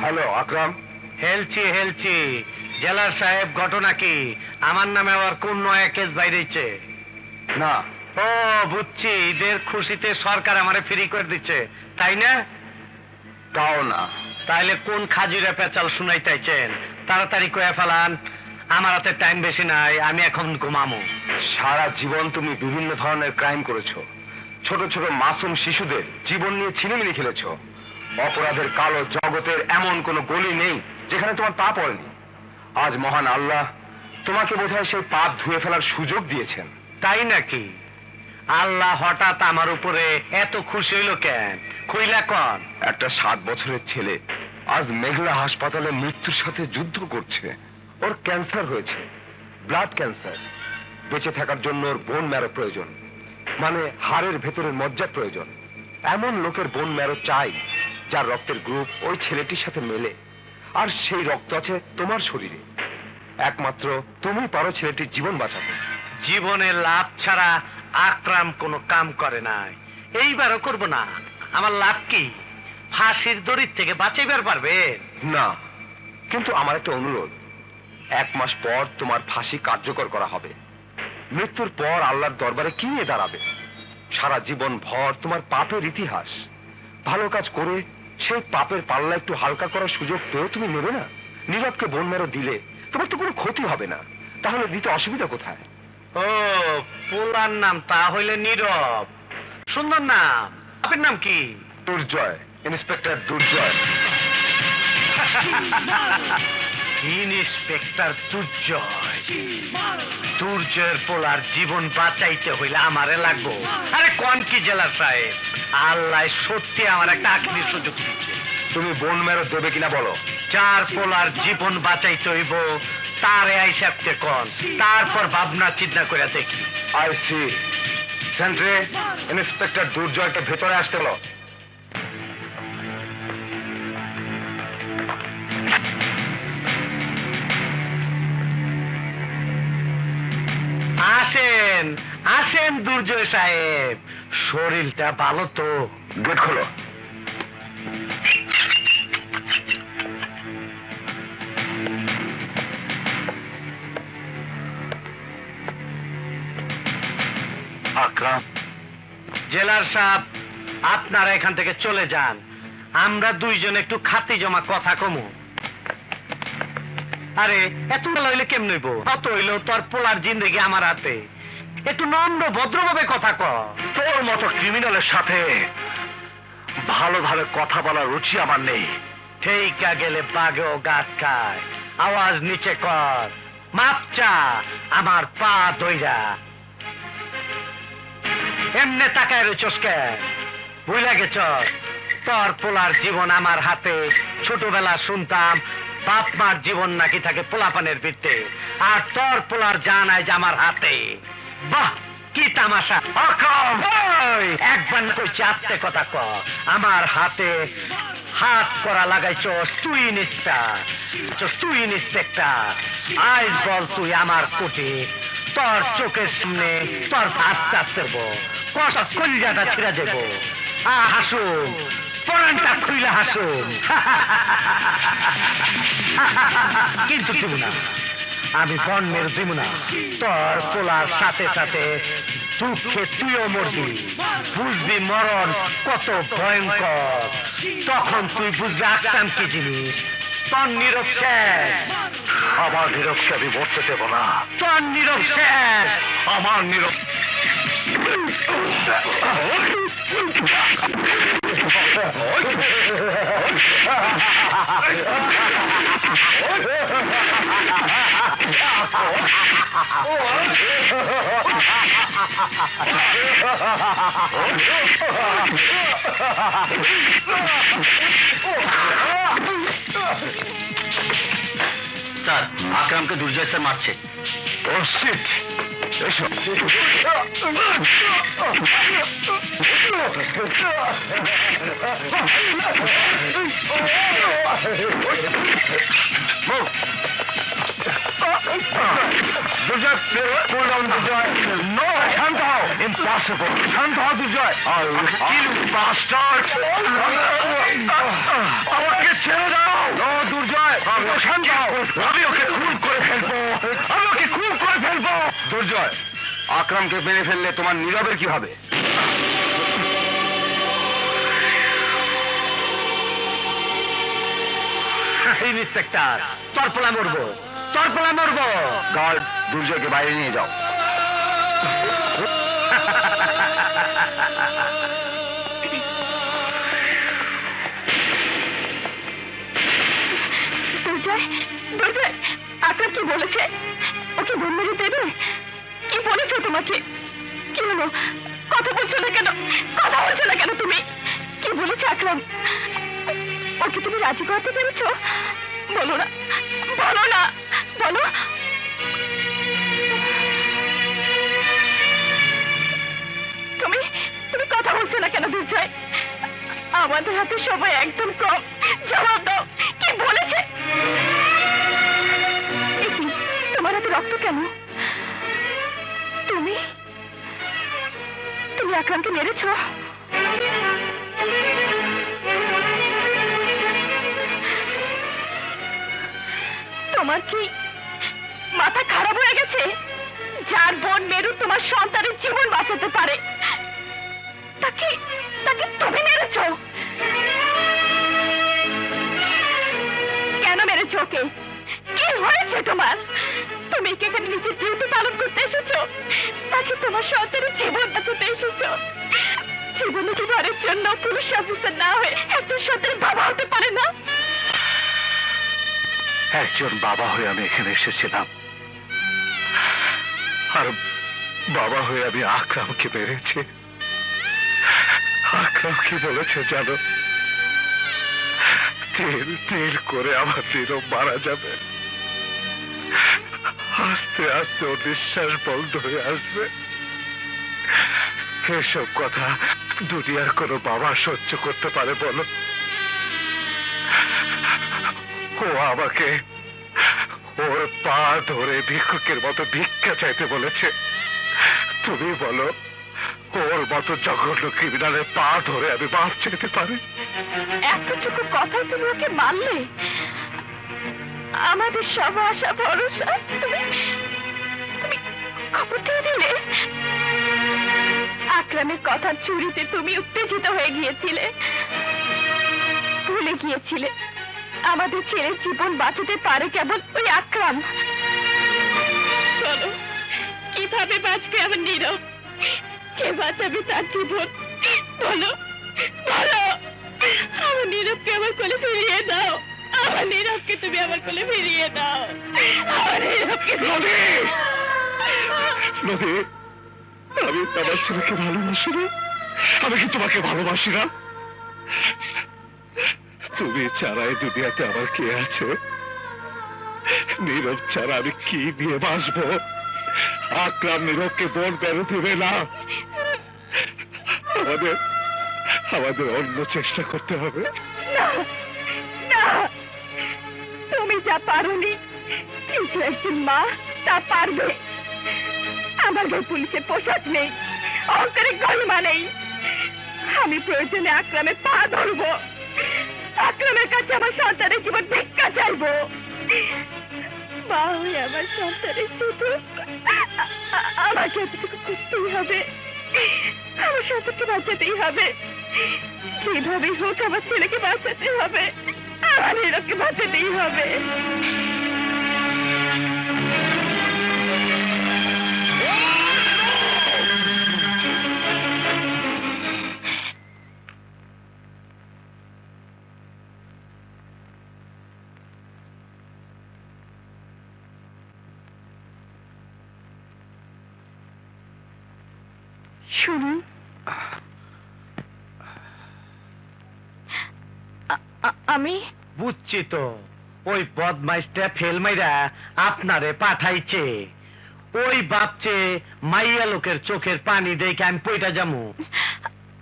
Hello আকরাম। হেলছি হেলছি। জেলার সাহেব, ঘটনা কি? আমার নামে আবার কোন নয়া কেস বাইরেছে? না। ও বুঝছি, ঈদের খুশিতে সরকার আমারে ফ্রি করে দিচ্ছে, তাই না? তাও না। তাইলে কোন খাজিরে পেঁচাল শুনাইতেছেন? তাড়াতাড়ি কয়ে ফেলান, আমার হাতে টাইম বেশি নাই, আমি এখন ঘুমামো। সারা জীবন তুমি বিভিন্ন ধরনের ক্রাইম করেছো। ছোট ছোট মাসুম শিশুদের জীবন নিয়ে ছিনিমিনি খেলেছো। অপরাধের কালো জগতের এমন কোনো গলি নেই যেখানে তোমার পা পড়েনি। আজ মহান আল্লাহ তোমাকে বোধহয় সেই পাপ ধুয়ে ফেলার সুযোগ দিয়েছেন। তাই নাকি? আল্লাহ হঠাৎ আমার উপরে এত খুশি হইল কেন? খুইলা কন। একটা 7 বছরের ছেলে আজ মেঘলা হাসপাতালে মৃত্যুর সাথে যুদ্ধ করছে। ওর ক্যান্সার হয়েছে, ব্লাড ক্যান্সার। বেঁচে থাকার জন্য ওর বোন ম্যারো প্রয়োজন, মানে হাড়ের ভেতরের মজ্জা প্রয়োজন। এমন লোকের বোন ম্যারো চাই যার রক্তের গ্রুপ ওই ছেলেটির সাথে মেলে, আর সেই রক্ত আছে তোমার শরীরে। একমাত্র তুমি পারো ছেলেটির জীবন বাঁচাতে। জীবনের লাভ ছাড়া আকরাম কোনো কাম করে নাই, এইবারও করব না। আমার লাভ কি? ফাঁসির দড়ির থেকে বাঁচাইবার পারবে না, কিন্তু আমার একটা অনুরোধ। 1 মাস পর তোমার ফাঁসি কার্যকর করা হবে। মৃত্যুর পর আল্লাহর দরবারে কি নিয়ে দাঁড়াবে? সারা জীবন ভর তোমার পাপের ইতিহাস। ভালো কাজ করে সেই পাপের পাল্লা একটু হালকা করার সুযোগ পেয়েও তুমি নেবে না? নীরবকে বোন মেরো দিলে তোমার তো কোনো ক্ষতি হবে না, তাহলে দিতে অসুবিধা কোথায়? ও, পোলার নাম তা হইলে নীরব। সুন্দর নাম। আপনার নাম কি? দুর্জয়, ইন্সপেক্টর দুর্জয়। ইন্সপেক্টর দুর্জয়? দুর্জয়ের পোলার জীবন বাঁচাইতে হইলে আমারে লাগবো। আরে কোন কি জেলার সাহেব, আল্লাহ সত্যি আমার একটা আখেরি সুযোগ দিচ্ছে। তুমি বোন মেরো দেবে কিনা বলো। চার পোলার জীবন বাঁচাইতে হইব, তারে আইসাবতে কোন, তারপর ভাবনা চিন্তা করে দেখি। I see. সেন্ট্রে, ইন্সপেক্টর দুর্জয়কে ভেতরে আসতে বলো। আসেন আসেন দুর্জয় সাহেব, শরীরটা ভালো তো? গেট খোলো। আকরাম। জেলার সাহেব, আপনারা এখান থেকে চলে যান, আমরা দুইজন একটু খাতি জমা কথা কমু। আরে এত বেলা হইলে কেমন হইব? অত হইলেও তোর পোলার জিন্দেগি আমার হাতে। একটু নম্র ভদ্রভাবে কথা ক। তোর মতো ক্রিমিনালের সাথে ভালোভাবে কথা বলার রুচি আমার নেই। ঠিকা গেলে বাঘেও গাছ খায়। আওয়াজ নিচে কর, মাপ চা আমার পা দইরা। এমনে তাকায় রয়েছস কেন? ভুলে গেছ তোর পোলার জীবন আমার হাতে। ছোটবেলা শুনতাম বাপ মার জীবন নাকি থাকে পোলাপানের ভিত্তে, আর তোর পোলার জান আজ আমার হাতে। বাহ, কি তামাশা! একবার না কইছি আস্তে কথা ক। আমার হাতে হাত করা লাগাইছস তুই ইন্সপেক্টর। আজ বল তুই আমার কোটে, তোর চোখের সামনে তোর ভাত কাটতেব, কষা কলিজাটা ছিঁড়া দেব। হাসুন, পরানটা খুইলে হাসুন। কিন্তু দিব না, আমি বন্যের দিব না। তোর পোলার সাথে সাথে দুঃখে তুইও মরবি, বুঝবি মরণ কত ভয়ঙ্কর। তখন তুই বুঝবি আকরাম কি জিনিস। তোর নীরব শেষ। আমার নীরবকে আমি মরতে দেব না। তোর নীরব শেষ। আমার নীরব। স্যার, আকরামকে দুর্জয় স্যার মারছে। ও শিট, এসো। দুর্জয়, cool down, দুর্জয়। No, শান্ত হও। Impossible. শান্ত হও দুর্জয়। I'll kill you, bastard. আমাকে ছেড়ে দাও। শান্ত হও। আমি ওকে খুন করে ফেলবো, আমি ওকে খুন করে ফেলবো। দুর্জয়, আকরামকে মেরে ফেললে তোমার নীরবের কি হবে? ইন্সপেক্টর, তোর পোলা মরবো, তোর পোলা মরবো। গার্ড, দুর্জয়কে বাইরে নিয়ে যাও। দুর্জয়, দুর্জয়, আকরাম কি বলেছে? ওকে বোন মেরে দেবে? কি বলেছে তোমাকে? কি হলো? কথা বলছো না কেন? কথা বলছো না কেন তুমি? কি বলেছে আকরাম? ওকে তুমি রাজি করাতে পেরেছো? বলো না, বলো না, বলো। তুমি তুমি কথা বলছো না কেন দুর্জয়? আমাদের হাতে সময় একদম কম, জবাব দাও, কি বলেছে? এ কি, তোমার হাতে রক্ত কেন? তুমি তুমি আকরামকে মেরেছো? তোমার কি মাথা খারাপ হয়ে গেছে? যার বোন মেরু তোমার সন্তানের জীবন বাঁচাতে পারে, তাকে তাকে তুমি মেরেছো? কেন মেরেছো ওকে? কি হয়েছে তোমার? তুমি কি এখানে নিজের ডিউটি পালন করতে এসেছো, তাকে তোমার সন্তানের জীবন বাঁচাতে এসেছো? জীবন অধিকারের জন্য পুলিশ অফিসার না হয়ে একজন সন্তানের বাবা হতে পারে না? একজন বাবা হয়ে আমি এখানে এসেছিলাম, আর বাবা হয়ে আমি আকরামকে মেরেছি। আকরাম কি বলেছে জানো? তেল তেল করে আমার নীরব মারা যাবে, আস্তে আস্তে ওর নিঃশ্বাস বন্ধ হয়ে আসবে। এসব কথা দুনিয়ার কোনো বাবা সহ্য করতে পারে বলো? ও আমাকে ওর পা ধরে ভিক্ষুকের মতো ভিক্ষা চাইতে বলেছে। তুমি বলো, ওর মতো জঘন্য ক্রিমিনালের পা ধরে আমি মাপ চাইতে পারি? এতটুকু কথা তুমি ওকে মানলে? আমাদের সব আশা ভরসা তুমি তুমি খবর দিয়ে দিলে। আকরামের কথা চুরিতে তুমি উত্তেজিত হয়ে গিয়েছিলে, ভুলে গিয়েছিলে আমাদের ছেলের জীবন বাঁচাতে পারে কেবল ওই আকরাম। বলো, কিভাবে বাঁচবে আমার নীরব? কে বাঁচাবে তার জীবন? বলো, বলো। আমার নীরবকে আমার কোলে ফিরিয়ে দাও, আমার নীরবকে তুমি আমার কোলে ফিরিয়ে দাও, আমার নীরবকে। নদী, আমি আমার ছেলেকে ভালোবাসি না? আমি কি তোমাকে ভালোবাসি না? তুমি ছাড়া এই দুনিয়াতে আমার কে আছে? নীরব ছাড়া আমি কি নিয়ে বাঁচবো? আকরাম নীরবকে বোন বেরো দেবে না। আমাদের আমাদের অন্য চেষ্টা করতে হবে। না, না, তুমি যা পারোনি কিন্তু একজন মা তা পারবে। আমার গায়ে পুলিশের পোশাক নেই, অহংকারের গরিমা নেই। আমি প্রয়োজনে আকরামের পা ধরবো, আকরামের কাছে আমার সন্তানের জীবন ভিক্ষা চাইবো। মা হয়ে আমার সন্তানের জীবন আমাকে এতটুকু করতেই হবে, আমার সন্তানকে বাঁচাতেই হবে। যেভাবেই হোক আমার ছেলেকে বাঁচাতে হবে, আমার নীরবকে বাঁচাতেই হবে। শুনুন, আমি বুঝছি তো, ওই বদমাইশটা ফেল মাইরা আপনারে পাঠাইছে। ওই ভাবছে মাইয়া লোকের চোখের পানি দেখে আমি পইটা যামু।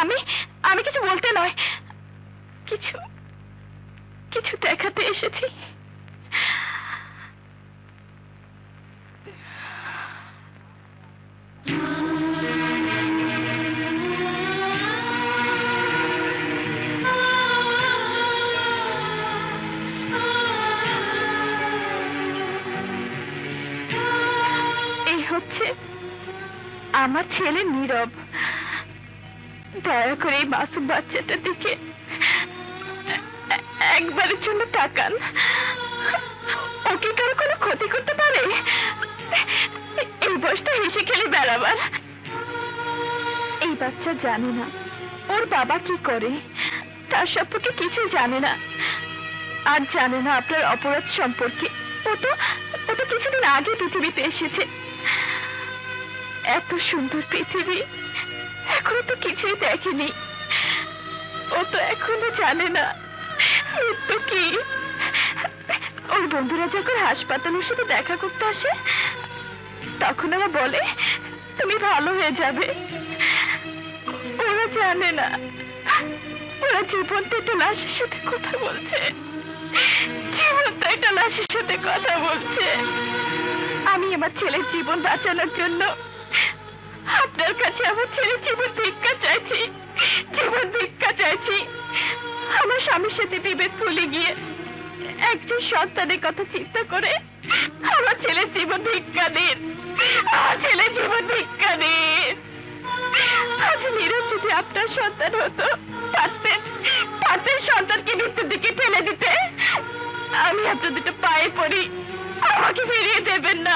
আমি আমি কিছু বলতে নয়, কিছু কিছু দেখাতে এসেছি। আমার ছেলে নীরব, দয়া করে এই মাসুম বাচ্চাটার দিকে একবারের জন্য তাকান। ওকে কারো কোনো ক্ষতি করতে পারে? এই বয়সটা হেসে খেলে বেড়াবার। এই বাচ্চা জানে না ওর বাবা কি করে, তার সম্পর্কে কিছু জানে না, আর জানে না আপনার অপরাধ সম্পর্কে। ও তো কিছুদিন আগে পৃথিবীতে এসেছে। এত সুন্দর পৃথিবী এখনো তো কিছুই দেখেনি। ও তো এখনো জানে না মৃত্যু কি। ওর বন্ধুরা যখন হাসপাতালের সাথে দেখা করতে আসে তখন ওরা বলে তুমি ভালো হয়ে যাবে। ওরা জানে না ওরা জীবন্ত একটা লাশের সাথে কথা বলছে, জীবন্ত একটা লাশের সাথে কথা বলছে। আমি আমার ছেলের জীবন বাঁচানোর জন্য আপনার কাছে আমার ছেলের জীবন ভিক্ষা চাইছি, জীবন ভিক্ষা চাইছি। আমার স্বামীর সাথে বিভেদ ভুলে গিয়ে একজন সন্তানের কথা চিন্তা করে আমার ছেলের জীবন ভিক্ষা দিন, আমার ছেলের জীবন ভিক্ষা দিন। আজ নীরব যদি আপনার সন্তান হতো পারতেন সন্তানকে মৃত্যুর দিকে ঠেলে দিতে। আমি আপনার দুটো পায়ে পড়ি, আমাকে ফিরিয়ে দেবেন না।